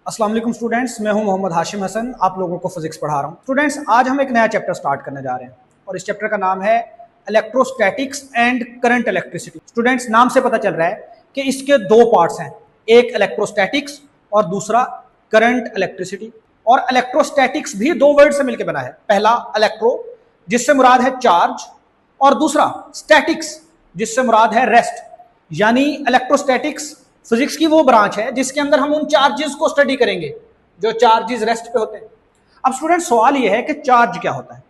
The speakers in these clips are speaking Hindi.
अस्सलाम वालेकुम स्टूडेंट्स, मैं हूं मोहम्मद हाशिम हसन। आप लोगों को फिजिक्स पढ़ा रहा हूं। स्टूडेंट्स, आज हम एक नया चैप्टर स्टार्ट करने जा रहे हैं और इस चैप्टर का नाम है electrostatics and current electricity. Students, नाम से पता चल रहा है कि इसके दो पार्ट्स हैं, एक इलेक्ट्रोस्टैटिक्स और दूसरा करंट इलेक्ट्रिसिटी। और इलेक्ट्रोस्टैटिक्स भी दो वर्ड से मिलकर बना है, पहला इलेक्ट्रो जिससे मुराद है चार्ज और दूसरा स्टैटिक्स जिससे मुराद है रेस्ट। यानी इलेक्ट्रोस्टैटिक्स फिजिक्स की वो ब्रांच है जिसके अंदर हम उन चार्जेस को स्टडी करेंगे जो चार्जेस रेस्ट पे होते हैं। अब स्टूडेंट, सवाल ये है कि चार्ज क्या होता है।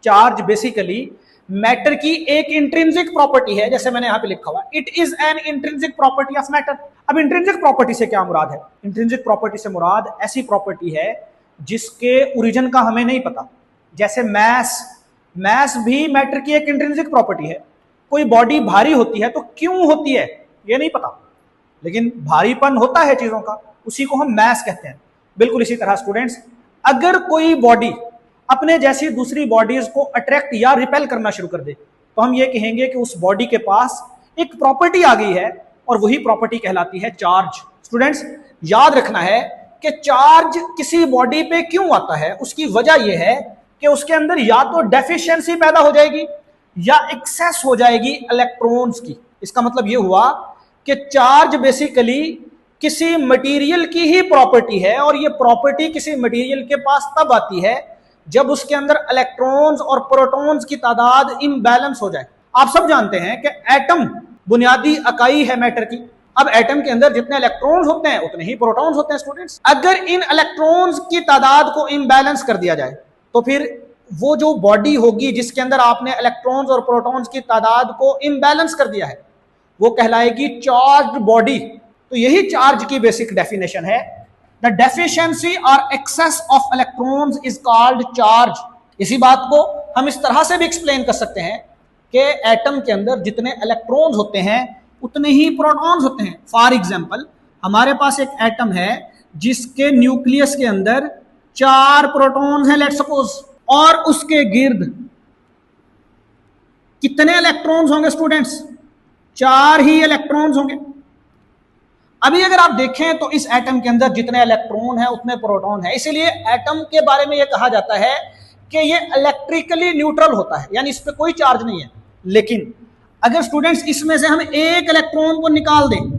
चार्ज बेसिकली मैटर की एक इंट्रिंसिक प्रॉपर्टी है, जैसे मैंने यहां पे लिखा हुआ, it is an intrinsic property of matter. अब इंट्रिंसिक प्रॉपर्टी से क्या मुराद है? इंट्रिंसिक प्रॉपर्टी से मुराद ऐसी प्रॉपर्टी है जिसके ओरिजिन का हमें नहीं पता। जैसे मैस भी मैटर की एक इंट्रिंसिक प्रॉपर्टी है। कोई बॉडी भारी होती है तो क्यों होती है ये नहीं पता, लेकिन भारीपन होता है चीजों का, उसी को हम मैस कहते हैं। बिल्कुल इसी तरह स्टूडेंट्स, अगर कोई बॉडी अपने जैसी दूसरी बॉडीज को अट्रैक्ट या रिपेल करना शुरू कर दे तो हम ये कहेंगे कि उस बॉडी के पास एक प्रॉपर्टी आ गई है और वही प्रॉपर्टी कहलाती है चार्ज। स्टूडेंट्स, याद रखना है कि चार्ज किसी बॉडी पे क्यों आता है, उसकी वजह यह है कि उसके अंदर या तो डेफिशिएंसी पैदा हो जाएगी या एक्सेस हो जाएगी इलेक्ट्रॉन्स की। इसका मतलब यह हुआ कि चार्ज बेसिकली किसी मटेरियल की ही प्रॉपर्टी है और ये प्रॉपर्टी किसी मटेरियल के पास तब आती है जब उसके अंदर इलेक्ट्रॉन्स और प्रोटॉन्स की तादाद इम्बैलेंस हो जाए। आप सब जानते हैं कि एटम बुनियादी इकाई है मैटर की। अब एटम के अंदर जितने इलेक्ट्रॉन्स होते हैं उतने ही प्रोटॉन्स होते हैं। स्टूडेंट्स, अगर इन इलेक्ट्रॉन्स की तादाद को इम्बैलेंस कर दिया जाए तो फिर वो जो बॉडी होगी जिसके अंदर आपने इलेक्ट्रॉन्स और प्रोटॉन्स की तादाद को इम्बैलेंस कर दिया है वो कहलाएगी चार्ज्ड बॉडी। तो यही चार्ज की बेसिक डेफिनेशन है। द डेफिशिएंसी और excess of electrons is called charge. इसी बात को हम इस तरह से भी एक्सप्लेन कर सकते हैं कि एटम के अंदर जितने इलेक्ट्रॉन्स होते हैं उतने ही प्रोटॉन्स होते हैं। फॉर एग्जांपल, हमारे पास एक एटम है जिसके न्यूक्लियस के अंदर 4 प्रोटॉन्स हैं, लेट्स सपोज, और उसके गिर्द कितने इलेक्ट्रॉन्स होंगे स्टूडेंट्स? 4 ही इलेक्ट्रॉन्स होंगे। अभी अगर आप देखें तो इस एटम के अंदर जितने इलेक्ट्रॉन हैं उतने प्रोटॉन हैं, इसीलिए एटम के बारे में यह कहा जाता है कि यह इलेक्ट्रिकली न्यूट्रल होता है, यानी इस पे कोई चार्ज नहीं है। लेकिन अगर स्टूडेंट्स इसमें से हम एक इलेक्ट्रॉन को निकाल दें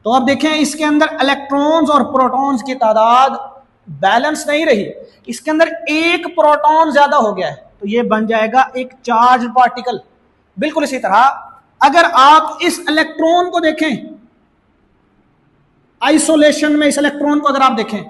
तो अब देखें इसके अंदर इलेक्ट्रॉन्स और प्रोटॉन्स की तादाद बैलेंस नहीं रही, इसके अंदर एक प्रोटॉन ज्यादा हो गया है तो यह बन जाएगा एक चार्ज पार्टिकल। बिल्कुल इसी तरह अगर आप इस इलेक्ट्रॉन को देखें, आइसोलेशन में इस इलेक्ट्रॉन को अगर आप देखें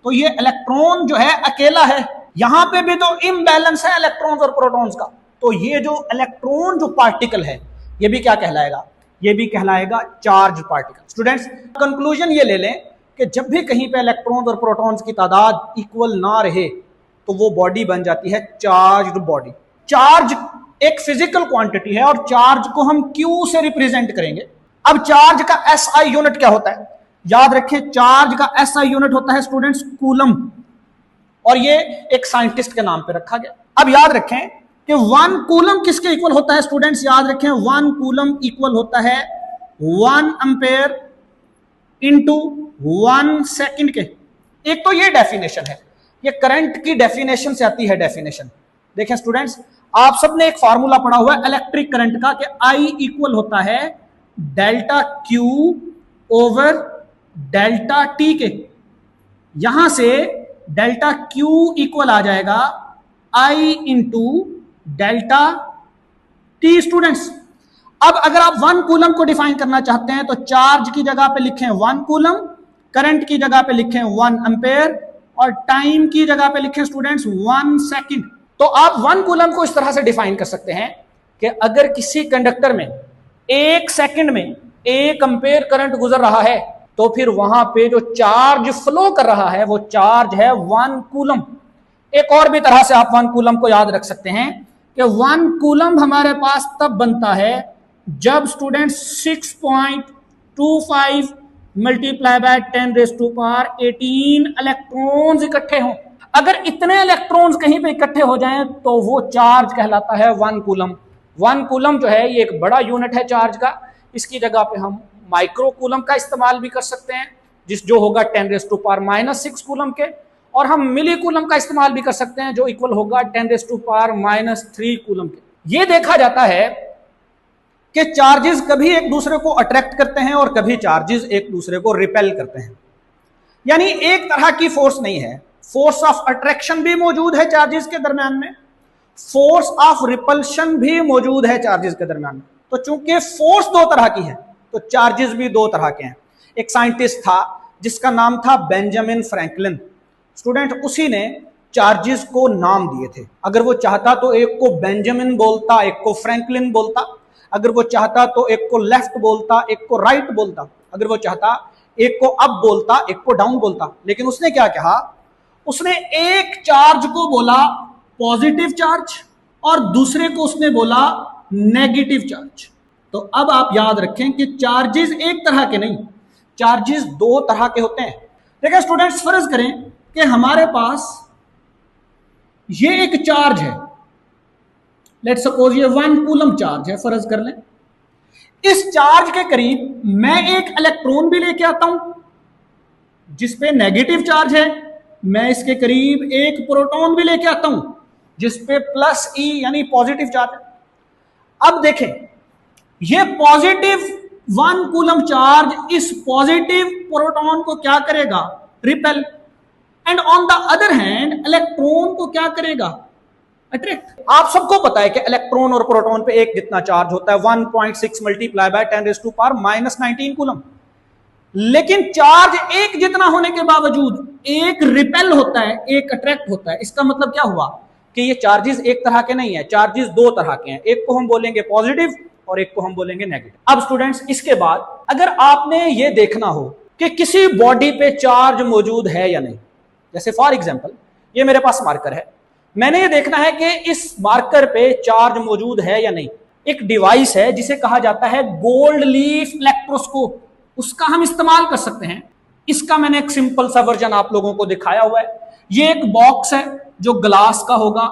तो ये इलेक्ट्रॉन जो है अकेला है, यहां पे भी तो इम्बैलेंस है इलेक्ट्रॉन्स और प्रोटॉन्स का। तो ये जो इलेक्ट्रॉन जो पार्टिकल है ये भी क्या कहलाएगा? ये भी कहलाएगा चार्ज पार्टिकल। स्टूडेंट्स, कंक्लूजन ये ले लें कि जब भी कहीं पे इलेक्ट्रॉन्स और प्रोटॉन्स की तादाद इक्वल ना रहे तो वो बॉडी बन जाती है चार्ज्ड बॉडी। चार्ज एक फिजिकल क्वांटिटी है और चार्ज को हम Q से रिप्रेजेंट करेंगे। अब चार्ज का SI यूनिट क्या होता है? याद रखें, चार्ज का SI यूनिट होता है स्टूडेंट्स कूलम, और ये एक साइंटिस्ट के नाम पे रखा गया। अब याद रखें कि 1 कूलम किसके इक्वल होता है स्टूडेंट्स? याद रखें 1 कूलम इक्वल होता है 1 एम्पेयर इंटू 1 सेकेंड के। एक तो ये डेफिनेशन है, ये करंट की डेफिनेशन से आती है डेफिनेशन। देखें स्टूडेंट्स, आप सबने एक फार्मूला पढ़ा हुआ है इलेक्ट्रिक करंट का कि I इक्वल होता है delta Q over delta T के। यहां से डेल्टा Q इक्वल आ जाएगा I into delta T। Students, अब अगर आप 1 कूलम को डिफाइन करना चाहते हैं तो चार्ज की जगह पे लिखें 1 कूलम, करंट की जगह पे लिखें 1 एम्पेयर और टाइम की जगह पे लिखें स्टूडेंट्स 1 सेकेंड। तो आप 1 कूलम को इस तरह से डिफाइन कर सकते हैं कि अगर किसी कंडक्टर में 1 सेकंड में 1 एम्पेयर करंट गुजर रहा है तो फिर वहां पे जो चार्ज फ्लो कर रहा है वो चार्ज है 1 कूलम। एक और भी तरह से आप 1 कूलम को याद रख सकते हैं कि 1 कूलम हमारे पास तब बनता है जब स्टूडेंट 6.25 मल्टीप्लाई बाय 10⁻18 इलेक्ट्रॉन्स इकट्ठे हों। अगर इतने इलेक्ट्रॉन्स कहीं पे इकट्ठे हो जाएं तो वो चार्ज कहलाता है 1 कूलम। 1 कूलम जो है ये एक बड़ा यूनिट है चार्ज का। इसकी जगह पे हम माइक्रो कूलम का इस्तेमाल भी कर सकते हैं जिस जो होगा 10⁻⁻6 कूलम के, और हम मिली कूलम का इस्तेमाल भी कर सकते हैं जो इक्वल होगा 10⁻³ कूलम के। ये देखा जाता है कि चार्जेस कभी एक दूसरे को अट्रैक्ट करते हैं और कभी चार्जेस एक दूसरे को रिपेल करते हैं। यानी एक तरह की फोर्स नहीं है, फोर्स ऑफ अट्रैक्शन भी मौजूद है चार्जेस के दरमियान में, फोर्स ऑफ रिपल्शन भी मौजूद है चार्जेस के दरमियान में। तो चूंकि फोर्स दो तरह की है तो चार्जेस भी दो तरह के हैं। एक साइंटिस्ट था जिसका नाम था बेंजामिन फ्रैंकलिन। स्टूडेंट, उसी ने चार्जेस को नाम दिए थे। अगर वो चाहता तो एक को बेंजामिन बोलता, एक को फ्रैंकलिन बोलता। अगर वो चाहता तो एक को लेफ्ट बोलता, एक को राइट बोलता। अगर वो चाहता एक को अप बोलता, एक को डाउन बोलता। लेकिन उसने क्या कहा, उसने एक चार्ज को बोला पॉजिटिव चार्ज और दूसरे को उसने बोला नेगेटिव चार्ज। तो अब आप याद रखें कि चार्जेस एक तरह के नहीं, चार्जेस दो तरह के होते हैं। देखिए स्टूडेंट्स, फर्ज करें कि हमारे पास ये एक चार्ज है, लेट्स सपोज ये 1 कूलम चार्ज है, फर्ज कर लें। इस चार्ज के करीब मैं एक इलेक्ट्रॉन भी लेके आता हूं जिसपे नेगेटिव चार्ज है, मैं इसके करीब एक प्रोटॉन भी लेके आता हूं जिसपे +E यानी पॉजिटिव चार्ज है। अब देखें, ये पॉजिटिव 1 कूलम चार्ज इस पॉजिटिव प्रोटॉन को क्या करेगा, repel, and on the other hand electron को क्या करेगा, अट्रैक्ट। आप सबको पता है कि इलेक्ट्रॉन और प्रोटॉन पे एक जितना चार्ज होता है, 1.6 मल्टीप्लाई बाय 10⁻⁻19 कूलम। लेकिन चार्ज एक जितना होने के बावजूद एक रिपेल होता है, एक अट्रैक्ट होता है। इसका मतलब क्या हुआ कि ये चार्जेस एक तरह के नहीं है, चार्जेस दो तरह के हैं। एक को हम बोलेंगे पॉजिटिव और एक को हम बोलेंगे नेगेटिव। अब स्टूडेंट्स, इसके बाद अगर आपने ये देखना हो कि किसी बॉडी पे चार्ज मौजूद है या नहीं, जैसे फॉर एग्जांपल ये मेरे पास मार्कर है, मैंने ये देखना है कि इस मार्कर पे चार्ज मौजूद है या नहीं। एक डिवाइस है जिसे कहा जाता है गोल्ड लीफ इलेक्ट्रोस्कोप, उसका हम इस्तेमाल कर सकते हैं। इसका मैंने एक सिंपल सा वर्जन आप लोगों को दिखाया हुआ है। ये एक बॉक्स है जो ग्लास का होगा,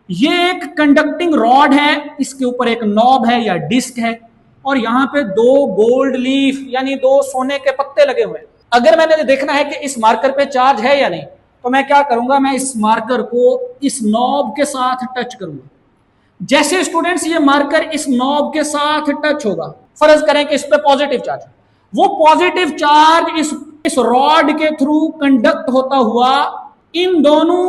ये एक कंडक्टिंग रॉड है, इसके ऊपर एक नॉब है या डिस्क है, और यहां पे 2 गोल्ड लीफ यानी 2 सोने के पत्ते लगे हुए हैं। अगर मैंने देखना है कि इस मार्कर पे चार्ज है या नहीं, तो मैं क्या करूंगा, मैं इस मार्कर को इस नॉब के साथ टच करूंगा। जैसे स्टूडेंट्स ये मार्कर इस नॉब के साथ टच होगा, फर्ज करें कि इस पे पॉजिटिव चार्ज, वो पॉजिटिव चार्ज इस रॉड के थ्रू कंडक्ट होता हुआ इन दोनों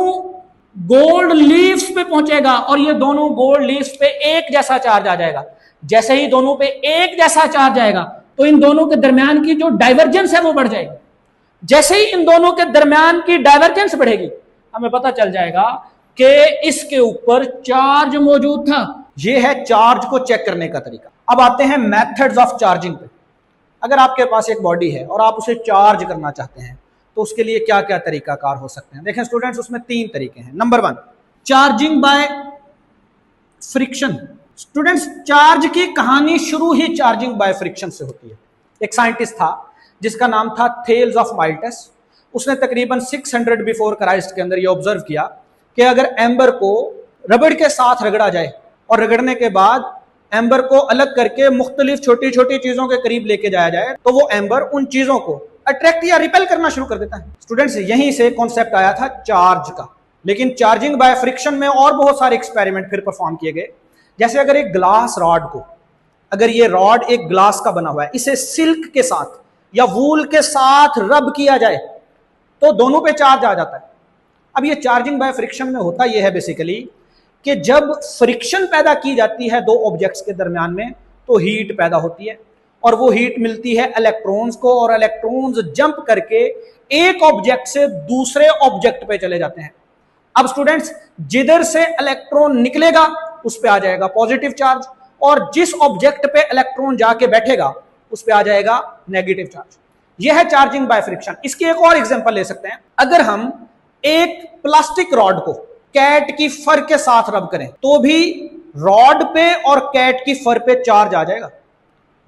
गोल्ड लीव्स पे पहुंचेगा और ये दोनों गोल्ड लीव्स पे एक जैसा चार्ज आ जाएगा। जैसे ही दोनों पे एक जैसा चार्ज आएगा तो इन दोनों के दरमियान की जो डाइवर्जेंस है वो बढ़ जाएगी। जैसे ही इन दोनों के दरमियान की डाइवर्जेंस बढ़ेगी, हमें पता चल जाएगा कि इसके ऊपर चार्ज मौजूद था। यह है चार्ज को चेक करने का तरीका। अब आते हैं मेथड्स ऑफ चार्जिंग पे। अगर आपके पास एक बॉडी है और आप उसे चार्ज करना चाहते हैं तो उसके लिए क्या क्या तरीकाकार हो सकते हैं। देखें स्टूडेंट्स, उसमें 3 तरीके हैं। Number 1, charging by friction. Students, charge की कहानी शुरू ही चार्जिंग बाय फ्रिक्शन से होती है। एक साइंटिस्ट था जिसका नाम था थेल्स ऑफ माइल्टस। उसने तकरीबन 600 बिफोर क्राइस्ट के अंदर यह ऑब्जर्व किया कि अगर एम्बर को रबड़ के साथ रगड़ा जाए और रगड़ने के बाद एम्बर को अलग करके मुख्तलिफ छोटी छोटी चीजों के करीब लेके जाया जाए तो वो एम्बर उन चीजों को अट्रैक्ट या रिपेल करना शुरू कर देता है। स्टूडेंट्स, यहीं से कॉन्सेप्ट आया था चार्ज का। लेकिन चार्जिंग बाय फ्रिक्शन में और बहुत सारे एक्सपेरिमेंट फिर परफॉर्म किए गए। जैसे अगर एक ग्लास रॉड को, अगर ये रॉड एक ग्लास का बना हुआ है, इसे सिल्क के साथ या वूल के साथ रब किया जाए तो दोनों पे चार्ज आ जाता है। अब ये चार्जिंग बाय फ्रिक्शन में होता यह है बेसिकली कि जब फ्रिक्शन पैदा की जाती है दो ऑब्जेक्ट्स के दरमियान में तो हीट पैदा होती है और वो हीट मिलती है इलेक्ट्रॉन्स को, और इलेक्ट्रॉन्स जंप करके एक ऑब्जेक्ट से दूसरे ऑब्जेक्ट पे चले जाते हैं। अब स्टूडेंट्स, जिधर से इलेक्ट्रॉन निकलेगा उस पे आ जाएगा पॉजिटिव चार्ज, और जिस ऑब्जेक्ट पे इलेक्ट्रॉन जाके बैठेगा उस पे आ जाएगा नेगेटिव चार्ज। यह है चार्जिंग बाय फ्रिक्शन। इसकी एक और एग्जांपल ले सकते हैं। अगर हम एक प्लास्टिक रॉड को कैट की फर के साथ रब करें तो भी रॉड पे और कैट की फर पे चार्ज आ जाएगा।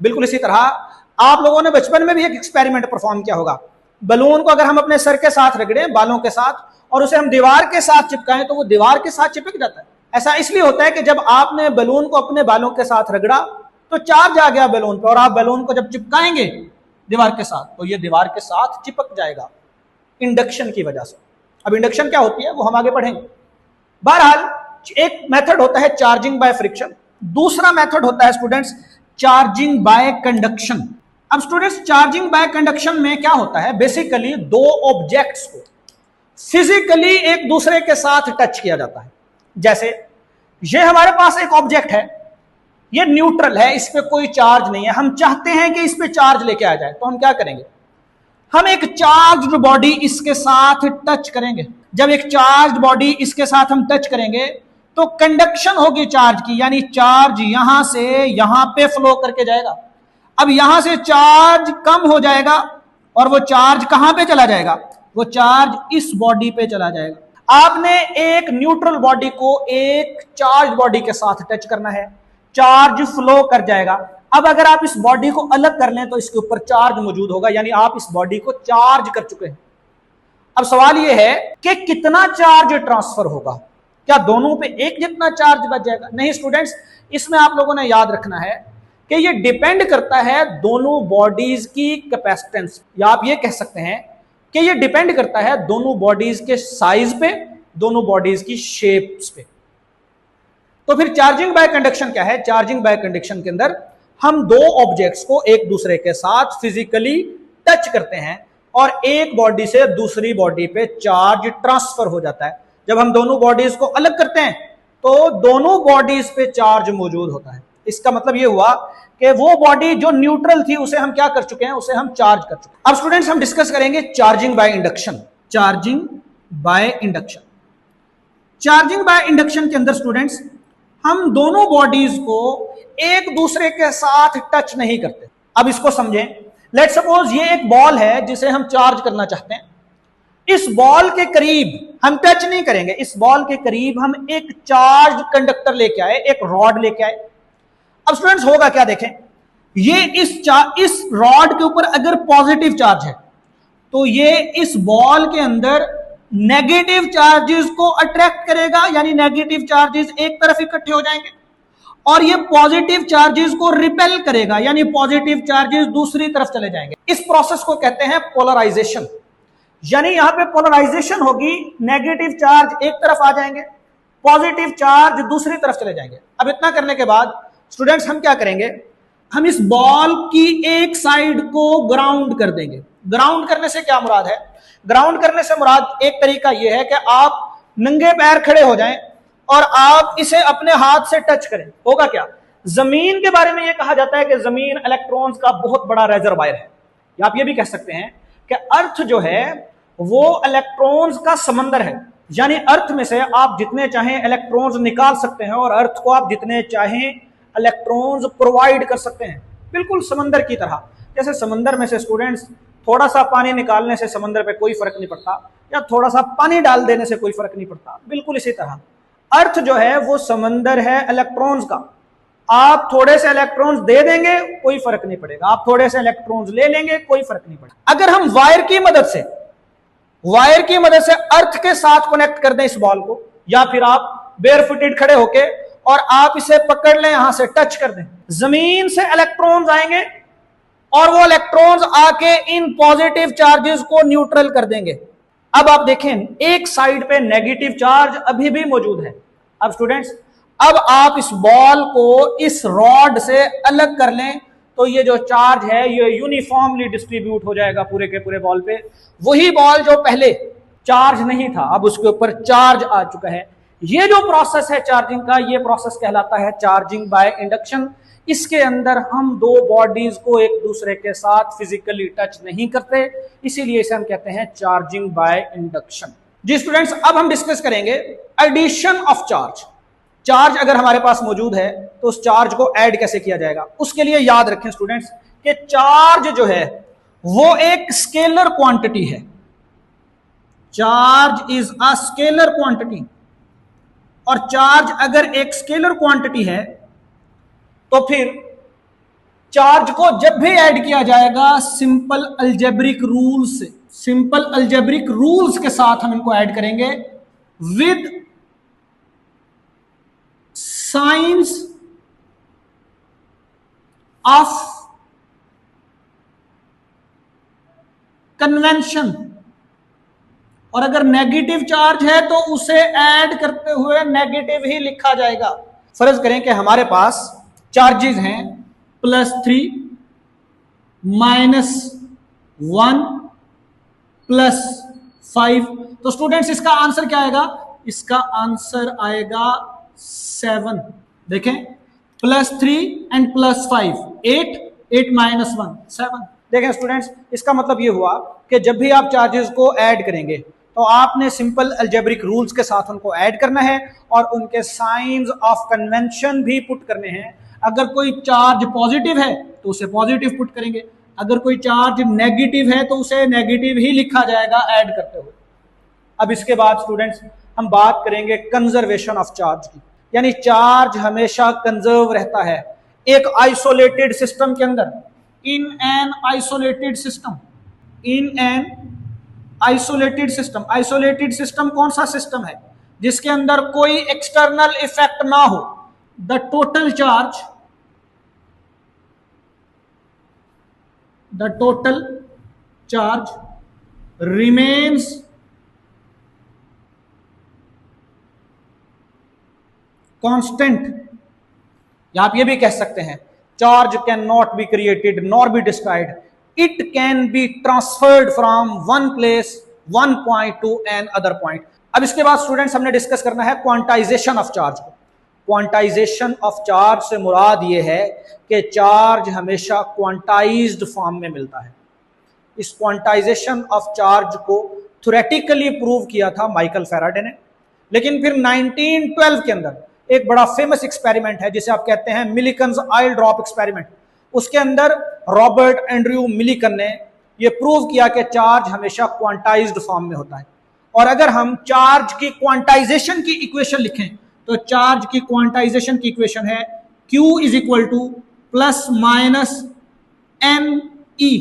बिल्कुल इसी तरह आप लोगों ने बचपन में भी एक एक्सपेरिमेंट परफॉर्म किया होगा। बलून को अगर हम अपने सर के साथ रगड़ें, बालों के साथ, और उसे हम दीवार के साथ चिपकाएं तो वो दीवार के साथ चिपक जाता है। ऐसा इसलिए होता है कि जब आपने बलून को अपने बालों के साथ रगड़ा तो चार्ज आ गया बलून पर, और आप बलून को जब चिपकाएंगे दीवार के साथ, तो ये दीवार के साथ चिपक जाएगा इंडक्शन की वजह से। अब इंडक्शन क्या होती है वो हम आगे पढ़ेंगे। बहरहाल एक मेथड होता है चार्जिंग बाय फ्रिक्शन, दूसरा मेथड होता है स्टूडेंट्स चार्जिंग बाय कंडक्शन। अब स्टूडेंट्स चार्जिंग बाय कंडक्शन में क्या होता है, बेसिकली दो ऑब्जेक्ट्स को फिजिकली एक दूसरे के साथ टच किया जाता है। जैसे ये हमारे पास एक ऑब्जेक्ट है, ये न्यूट्रल है, इस पे कोई चार्ज नहीं है, हम चाहते हैं कि इस पे चार्ज लेके आ जाए, तो हम क्या करेंगे, हम एक चार्ज्ड बॉडी इसके साथ टच करेंगे। जब एक चार्ज्ड बॉडी इसके साथ हम टच करेंगे तो कंडक्शन होगी चार्ज की, यानी चार्ज यहां से यहां पे फ्लो करके जाएगा। अब यहां से चार्ज कम हो जाएगा और वो चार्ज कहां पे चला जाएगा, वो चार्ज इस बॉडी पे चला जाएगा। आपने एक न्यूट्रल बॉडी को एक चार्ज बॉडी के साथ टच करना है, चार्ज फ्लो कर जाएगा। अब अगर आप इस बॉडी को अलग कर लें तो इसके ऊपर चार्ज मौजूद होगा, यानी आप इस बॉडी को चार्ज कर चुके हैं। अब सवाल यह है कि कितना चार्ज ट्रांसफर होगा, क्या दोनों पे एक जितना चार्ज बच जाएगा? नहीं स्टूडेंट्स, इसमें आप लोगों ने याद रखना है कि ये डिपेंड करता है दोनों बॉडीज की कैपेसिटेंस, या आप ये कह सकते हैं कि ये डिपेंड करता है दोनों बॉडीज के साइज पे, दोनों बॉडीज की शेप्स पे। तो फिर चार्जिंग बाय कंडक्शन क्या है? चार्जिंग बाय कंडक्शन के अंदर हम दो ऑब्जेक्ट्स को एक दूसरे के साथ फिजिकली टच करते हैं और एक बॉडी से दूसरी बॉडी पे चार्ज ट्रांसफर हो जाता है। जब हम दोनों बॉडीज को अलग करते हैं तो दोनों बॉडीज पे चार्ज मौजूद होता है। इसका मतलब यह हुआ कि वो बॉडी जो न्यूट्रल थी उसे हम क्या कर चुके हैं, उसे हम चार्ज कर चुके हैं। अब स्टूडेंट्स हम डिस्कस करेंगे charging by induction. Charging by induction, charging by induction के अंदर स्टूडेंट्स हम दोनों बॉडीज को एक दूसरे के साथ टच नहीं करते। अब इसको समझें, लेट सपोज ये एक बॉल है जिसे हम चार्ज करना चाहते हैं। इस बॉल के करीब हम टच नहीं करेंगे, इस बॉल के करीब हम एक चार्ज कंडक्टर लेके आए, एक रॉड लेके आए। अब स्टूडेंट्स होगा क्या, देखें, ये इस रॉड के ऊपर अगर पॉजिटिव चार्ज है तो ये इस बॉल के अंदर नेगेटिव चार्जेस को अट्रैक्ट करेगा, यानी नेगेटिव चार्जेस एक तरफ इकट्ठे हो जाएंगे, और ये पॉजिटिव चार्जेस को रिपेल करेगा, यानी पॉजिटिव चार्जेस दूसरी तरफ चले जाएंगे। इस प्रोसेस को कहते हैं पोलराइजेशन, यानी यहां पे पोलराइजेशन होगी, नेगेटिव चार्ज एक तरफ आ जाएंगे, पॉजिटिव चार्ज दूसरी तरफ चले जाएंगे। अब इतना करने के बाद स्टूडेंट्स हम क्या करेंगे, हम इस बॉल की एक साइड को ग्राउंड कर देंगे। ग्राउंड करने से क्या मुराद है? ग्राउंड करने से मुराद एक तरीका यह है कि आप नंगे पैर खड़े हो जाएं और आप इसे अपने हाथ से टच करें। होगा क्या, जमीन के बारे में यह कहा जाता है कि जमीन इलेक्ट्रॉन्स का बहुत बड़ा रिजर्वायर है, या आप ये भी कह सकते हैं कि अर्थ जो है वो इलेक्ट्रॉन्स का समंदर है, यानी अर्थ में से आप जितने चाहें इलेक्ट्रॉन्स निकाल सकते हैं और अर्थ को आप जितने चाहें इलेक्ट्रॉन्स प्रोवाइड कर सकते हैं, बिल्कुल समंदर की तरह। जैसे समंदर में से स्टूडेंट्स थोड़ा सा पानी निकालने से समंदर पे कोई फर्क नहीं पड़ता, या थोड़ा सा पानी डाल देने से कोई फर्क नहीं पड़ता, बिल्कुल इसी तरह अर्थ जो है वो समंदर है इलेक्ट्रॉन्स का। आप थोड़े से इलेक्ट्रॉन्स दे देंगे कोई फर्क नहीं पड़ेगा, आप थोड़े से इलेक्ट्रॉन्स ले लेंगे कोई फर्क नहीं पड़ेगा। अगर हम वायर की मदद से अर्थ के साथ कनेक्ट कर दें इस बॉल को, या फिर आप बेयरफुटेड खड़े होके और आप इसे पकड़ लें, यहां से टच कर दें, जमीन से इलेक्ट्रॉन्स आएंगे और वो इलेक्ट्रॉन्स आके इन पॉजिटिव चार्जेस को न्यूट्रल कर देंगे। अब आप देखें एक साइड पे नेगेटिव चार्ज अभी भी मौजूद है। अब स्टूडेंट्स अब आप इस बॉल को इस रॉड से अलग कर लें तो ये जो चार्ज है ये यूनिफॉर्मली डिस्ट्रीब्यूट हो जाएगा पूरे के पूरे बॉल पे। वही बॉल जो पहले चार्ज नहीं था अब उसके ऊपर चार्ज आ चुका है। ये जो प्रोसेस है चार्जिंग का, ये प्रोसेस कहलाता है चार्जिंग बाय इंडक्शन। इसके अंदर हम दो बॉडीज को एक दूसरे के साथ फिजिकली टच नहीं करते, इसीलिए इसे हम कहते हैं चार्जिंग बाय इंडक्शन। जी स्टूडेंट्स, अब हम डिस्कस करेंगे एडिशन ऑफ चार्ज। चार्ज अगर हमारे पास मौजूद है तो उस चार्ज को ऐड कैसे किया जाएगा। उसके लिए याद रखें स्टूडेंट्स कि चार्ज जो है वो एक स्केलर क्वांटिटी है। Charge is a scalar quantity, और चार्ज अगर एक स्केलर क्वांटिटी है तो फिर चार्ज को जब भी ऐड किया जाएगा सिंपल अलजेब्रिक रूल्स से, सिंपल अलजेब्रिक रूल्स के साथ हम इनको ऐड करेंगे विद साइंस ऑफ कन्वेंशन, और अगर नेगेटिव चार्ज है तो उसे ऐड करते हुए नेगेटिव ही लिखा जाएगा। फर्ज करें कि हमारे पास चार्जेस हैं +3, -1, +5, तो स्टूडेंट्स इसका आंसर क्या आएगा? इसका आंसर आएगा 7। देखें, +3 एंड +5, 8, 8 - 1, 7। देखें स्टूडेंट्स, इसका मतलब ये हुआ कि जब भी आप चार्जेस को ऐड करेंगे तो आपने सिंपल अलजेब्रिक रूल्स के साथ उनको ऐड करना है और उनके साइंस ऑफ कन्वेंशन भी पुट करने हैं। अगर कोई चार्ज पॉजिटिव है तो उसे पॉजिटिव पुट करेंगे, अगर कोई चार्ज नेगेटिव है तो उसे नेगेटिव ही लिखा जाएगा ऐड करते हुए। अब इसके बाद स्टूडेंट्स हम बात करेंगे कंजर्वेशन ऑफ चार्ज की, यानी चार्ज हमेशा कंजर्व रहता है एक आइसोलेटेड सिस्टम के अंदर, in an isolated system, in an isolated system. Isolated system कौन सा सिस्टम है? जिसके अंदर कोई एक्सटर्नल इफेक्ट ना हो। The total charge remains constant, या आप ये भी कह सकते हैं charge can not be created nor be destroyed, it can be transferred from one place, one point to another point. अब इसके बाद स्टूडेंट्स हमने डिस्कस करना है क्वांटाइजेशन ऑफ चार्ज को। क्वांटाइजेशन ऑफ चार्ज से मुराद ये है कि चार्ज हमेशा क्वांटाइज्ड फॉर्म में मिलता है। इस क्वांटाइजेशन ऑफ चार्ज को थ्योरेटिकली प्रूव किया था माइकल फैराडे ने, लेकिन फिर 1912 के अंदर एक बड़ा फेमस एक्सपेरिमेंट है जिसे आप कहते हैं मिलिकन्स ऑयल ड्रॉप एक्सपेरिमेंट। उसके अंदर रॉबर्ट एंड्रयू मिलिकन ने यह प्रूव किया कि चार्ज हमेशा क्वांटाइज्ड फॉर्म में होता है। और अगर हम चार्ज की क्वांटाइजेशन की इक्वेशन लिखें तो चार्ज की क्वांटाइजेशन की इक्वेशन है Q ± NE।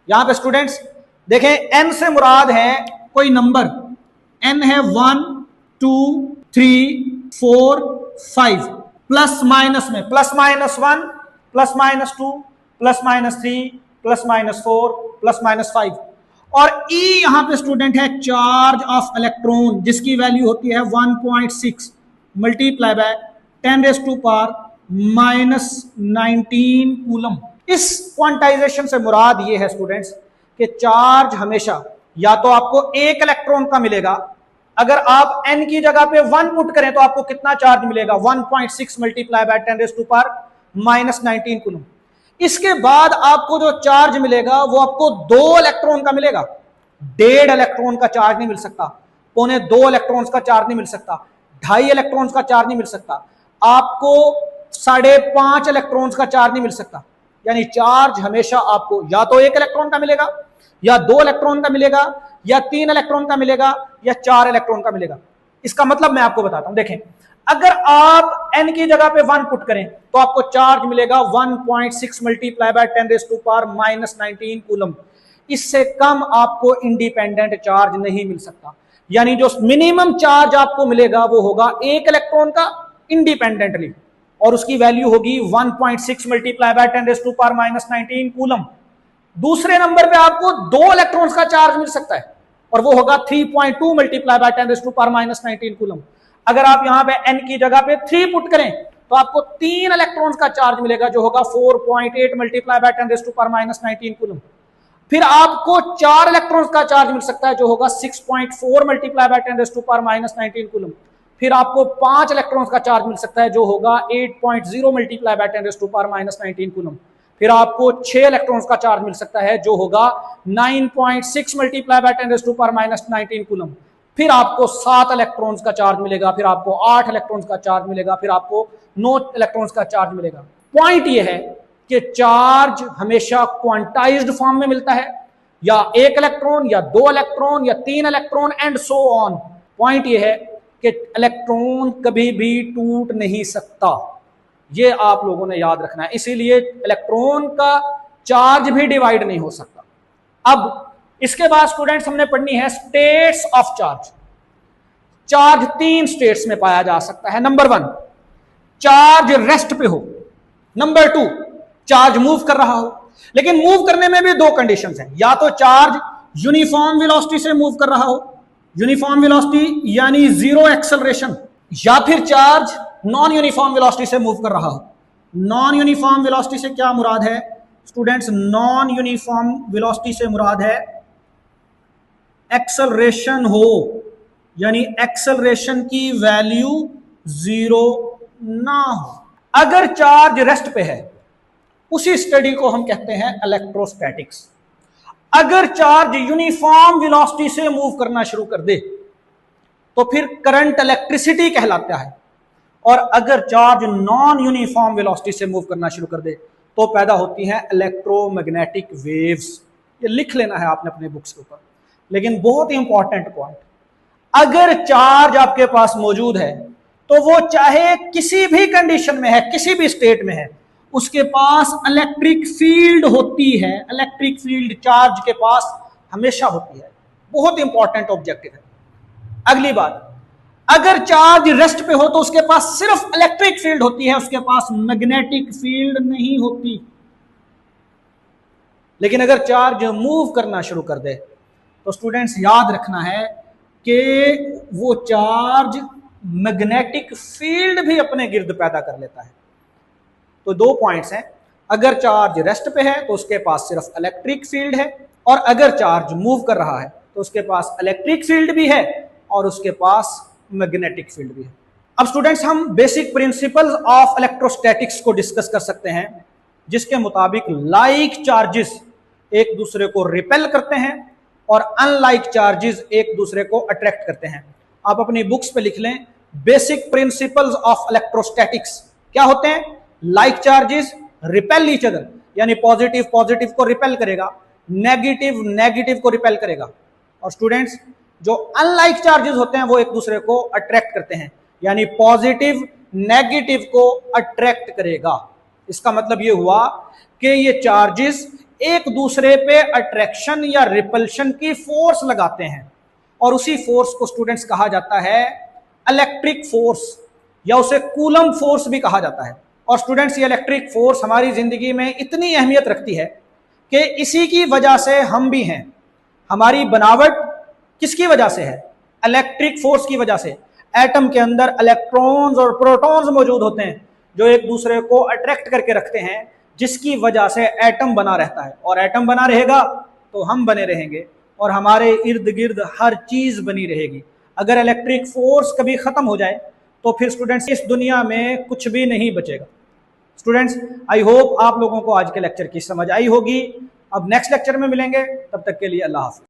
यहां पे स्टूडेंट्स देखें, n से मुराद है कोई नंबर, n है 1 2 3 4 5, प्लस माइनस में +-1 +-2 +-3 +-4 +-5, और E यहां पे स्टूडेंट है चार्ज ऑफ इलेक्ट्रॉन जिसकी वैल्यू होती है 1.6 मल्टीप्लाई बाय 10⁻⁻19 कूलम। इस क्वांटाइजेशन से मुराद ये है स्टूडेंट्स कि चार्ज हमेशा या तो आपको एक इलेक्ट्रॉन का मिलेगा, अगर आप n की जगह पे 1 पुट करें तो आपको कितना चार्ज मिलेगा? 1.6 मल्टीप्लाई बाय 10⁻⁻19 कूलम। इसके बाद आपको जो चार्ज मिलेगा वो आपको 2 इलेक्ट्रॉन का मिलेगा, 1.5 इलेक्ट्रॉन का चार्ज नहीं मिल सकता, 1.25 इलेक्ट्रॉन्स का चार्ज नहीं मिल सकता, 2.5 इलेक्ट्रॉन्स का चार्ज नहीं मिल सकता, आपको 5.5 इलेक्ट्रॉन्स का चार्ज नहीं मिल सकता। यानी चार्ज हमेशा आपको या तो 1 इलेक्ट्रॉन का मिलेगा, या 2 इलेक्ट्रॉन का मिलेगा, या 3 इलेक्ट्रॉन का मिलेगा, या 4 इलेक्ट्रॉन का मिलेगा। इसका मतलब मैं आपको बताता हूं, देखें, अगर आप n की जगह पे 1 पुट करें तो आपको चार्ज मिलेगा 1.6 मल्टीप्लाई बाय 10⁻⁻19 कूलम। इससे कम आपको इंडिपेंडेंट चार्ज नहीं मिल सकता। यानी जो मिनिमम चार्ज आपको मिलेगा वो होगा 1 इलेक्ट्रॉन का इंडिपेंडेंटली, और उसकी वैल्यू होगी 1.6 मल्टीप्लाई बाय 10⁻⁻19 कूलम। दूसरे नंबर पे आपको 2 इलेक्ट्रॉन्स का चार्ज मिल सकता है और वो होगा 3.2 मल्टीप्लाई बाय 10⁻⁻19 कूलम। अगर आप यहां पे n की जगह पे 3 पुट करें तो आपको 3 इलेक्ट्रॉन्स का चार्ज मिलेगा जो होगा 4.8 मल्टीप्लाई बाय 10⁻⁻19 कूलम। फिर आपको 4 इलेक्ट्रॉन्स का चार्ज मिल सकता है जो होगा 6.4 मल्टीप्लाई बाय 10⁻⁻19 कूलम। फिर आपको 5 इलेक्ट्रॉन्स का चार्ज मिल सकता है जो होगा 8.0 मल्टीप्लाई बाय 10⁻⁻19 कूलम। फिर आपको 6 इलेक्ट्रॉन्स का चार्ज मिल सकता है जो होगा 9.6 मल्टीप्लाई बाय 10⁻⁻19 कूलम। फिर आपको 7 इलेक्ट्रॉन्स का चार्ज मिलेगा, फिर आपको 8 इलेक्ट्रॉन्स का चार्ज मिलेगा, फिर आपको 9 इलेक्ट्रॉन्स का चार्ज मिलेगा। पॉइंट ये है कि चार्ज हमेशा क्वांटाइज्ड फॉर्म में मिलता है, या 1 इलेक्ट्रॉन, या 2 इलेक्ट्रॉन, या 3 electron and so on. Point ये है कि इलेक्ट्रॉन कभी भी टूट नहीं सकता, ये आप लोगों ने याद रखना है। इसीलिए इलेक्ट्रॉन का चार्ज भी डिवाइड नहीं हो सकता। अब इसके बाद स्टूडेंट्स हमने पढ़नी है states of charge. Charge 3 states में पाया जा सकता है। नंबर 1, चार्ज रेस्ट पे हो। नंबर 2, चार्ज मूव कर रहा हो। लेकिन मूव करने में भी दो कंडीशंस हैं, या तो चार्ज यूनिफॉर्म वेलोसिटी से मूव कर रहा हो, यूनिफॉर्म वेलोसिटी यानी जीरो एक्सेलरेशन, या फिर चार्ज नॉन यूनिफॉर्म वेलोसिटी से मूव कर रहा हो। नॉन यूनिफॉर्म वेलोसिटी से क्या मुराद है स्टूडेंट्स? नॉन यूनिफॉर्म वेलोसिटी से मुराद है एक्सेलरेशन हो, यानी एक्सेलरेशन की वैल्यू जीरो ना हो। अगर चार्ज रेस्ट पे है, उसी स्टडी को हम कहते हैं इलेक्ट्रोस्टैटिक्स। अगर चार्ज यूनिफॉर्म वेलोसिटी से मूव करना शुरू कर दे तो फिर करंट इलेक्ट्रिसिटी कहलाता है, और अगर चार्ज नॉन यूनिफॉर्म वेलोसिटी से मूव करना शुरू कर दे तो पैदा होती हैं इलेक्ट्रोमैग्नेटिक वेव्स। ये लिख लेना है आपने अपने बुक्स के ऊपर। लेकिन बहुत ही इंपॉर्टेंट पॉइंट, अगर चार्ज आपके पास मौजूद है तो वो चाहे किसी भी कंडीशन में है, किसी भी स्टेट में है, उसके पास इलेक्ट्रिक फील्ड होती है। इलेक्ट्रिक फील्ड चार्ज के पास हमेशा होती है। बहुत इंपॉर्टेंट ऑब्जेक्टिव है। अगली बात, अगर चार्ज रेस्ट पे हो तो उसके पास सिर्फ इलेक्ट्रिक फील्ड होती है, उसके पास मैग्नेटिक फील्ड नहीं होती। लेकिन अगर चार्ज मूव करना शुरू कर दे तो स्टूडेंट्स याद रखना है कि वो चार्ज मैग्नेटिक फील्ड भी अपने गिर्द पैदा कर लेता है। तो दो पॉइंट्स हैं, अगर चार्ज रेस्ट पे है तो उसके पास सिर्फ इलेक्ट्रिक फील्ड है, और अगर चार्ज मूव कर रहा है तो उसके पास इलेक्ट्रिक फील्ड भी है और उसके पास मैग्नेटिक फील्ड भी है। अब स्टूडेंट्स हम बेसिक प्रिंसिपल्स ऑफ इलेक्ट्रोस्टैटिक्स को डिस्कस कर सकते हैं, जिसके मुताबिक लाइक चार्जेस एक दूसरे को रिपेल करते हैं और अनलाइक चार्जेस एक दूसरे को अट्रैक्ट करते हैं। आप अपनी बुक्स पे लिख लें, बेसिक प्रिंसिपल्स ऑफ इलेक्ट्रोस्टैटिक्स क्या होते हैं? Like charges repel each other, यानी पॉजिटिव पॉजिटिव को रिपेल करेगा, नेगेटिव नेगेटिव को रिपेल करेगा, और स्टूडेंट्स जो अनलाइक चार्जेस होते हैं वो एक दूसरे को अट्रैक्ट करते हैं, यानी पॉजिटिव नेगेटिव को अट्रैक्ट करेगा। इसका मतलब ये हुआ कि ये चार्जेस एक दूसरे पे अट्रैक्शन या रिपल्शन की फोर्स लगाते हैं, और उसी फोर्स को स्टूडेंट्स कहा जाता है इलेक्ट्रिक फोर्स, या उसे कूलम फोर्स भी कहा जाता है। और स्टूडेंट्स ये इलेक्ट्रिक फोर्स हमारी जिंदगी में इतनी अहमियत रखती है कि इसी की वजह से हम भी हैं। हमारी बनावट किसकी वजह से है? इलेक्ट्रिक फोर्स की वजह से। एटम के अंदर इलेक्ट्रॉन्स और प्रोटॉन्स मौजूद होते हैं जो एक दूसरे को अट्रैक्ट करके रखते हैं, जिसकी वजह से एटम बना रहता है, और एटम बना रहेगा तो हम बने रहेंगे और हमारे इर्द गिर्द हर चीज बनी रहेगी। अगर इलेक्ट्रिक फोर्स कभी खत्म हो जाए तो फिर स्टूडेंट्स इस दुनिया में कुछ भी नहीं बचेगा। स्टूडेंट्स आई होप आप लोगों को आज के लेक्चर की समझ आई होगी। अब नेक्स्ट लेक्चर में मिलेंगे, तब तक के लिए अल्लाह हाफ़िज़।